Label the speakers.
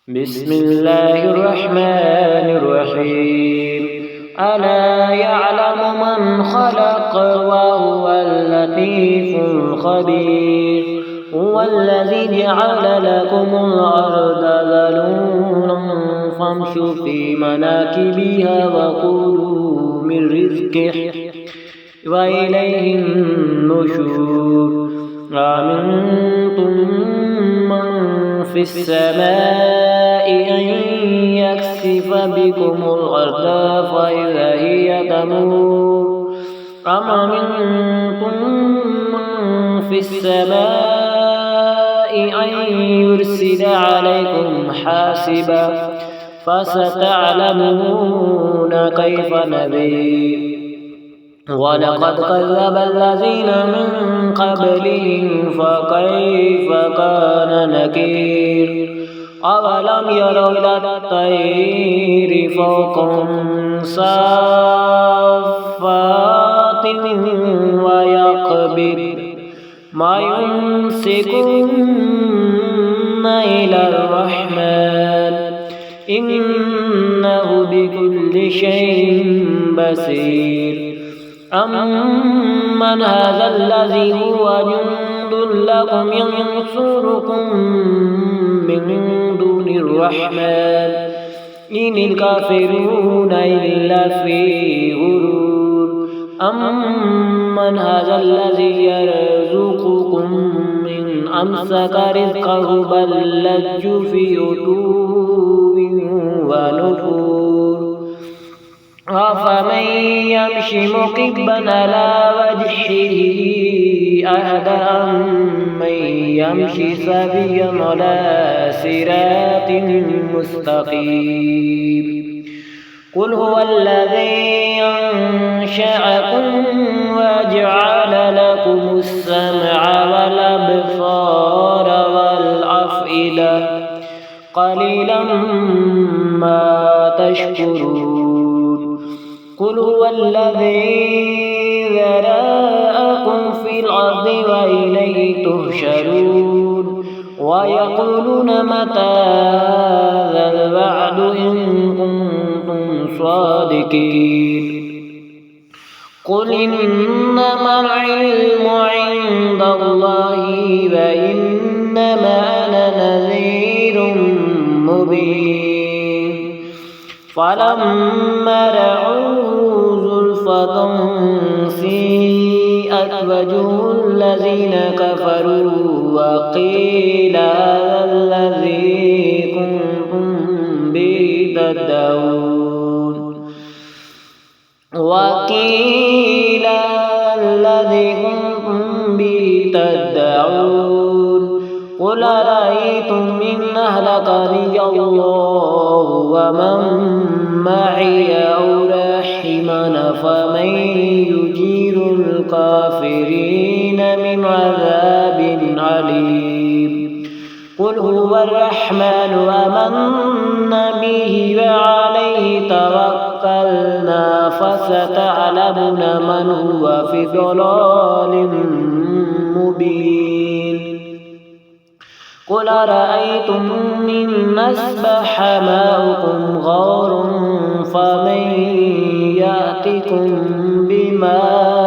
Speaker 1: بسم الله الرحمن الرحيم. ألا يعلم من خلق وهو اللطيف الخبير. هو الذي جعل لكم الأرض ذلولا فامشوا في مناكبها وكلوا من رزقه وإليه النشور. أأمنتم من في السماء أن يكسف بكم الأرض فإذا هي تمور أم أمنتم من في السماء أن يرسل عليكم حاسبا فستعلمون كيف نذير. ولقد كذب الذين من قبلهم فكيف كان نكير. أولم يروا إلى الطير فوقهم صافات ويقبض ما يمسكن إلى الرحمن إنه بكل شيء بصير. أمن هذا الذي هو جند لكم ينصركم من دون الرحمن إن الكافرون إلا في غرور. أمن هذا الذي يرزقكم من أمسك رزقه بل لجوا في عتو ونفور. أفمن يمشي مكبا على وجهه أهدى أمن يمشي سويا على صراط مستقيم. قل هو الذي أنشأكم وجعل لكم السمع والأبصار والأفئدة قليلا ما تشكرون. قل هو الذي ذرأكم في الأرض وإليه تحشرون. ويقولون متى هذا الوعد إن كنتم صادقين. قل إنما العلم عند الله وإنما أنا نذير مبين. فلما رأوا زلفة سيئت وجوه الذين كفروا وقيل هذا الذي كنتم به تدعون. وقيل الذي كنتم به تدعون. قل أرأيتم إن أهلكني الله ومن معي أو رحمنا فمن يجير الكافرين من عذاب عليم. قل هو الرحمن آمنا به وعليه توكلنا فستعلمون من هو في ضلال مبين. قل أرأيتم إن أصبح ماؤكم غورا فمن يأتكم بماء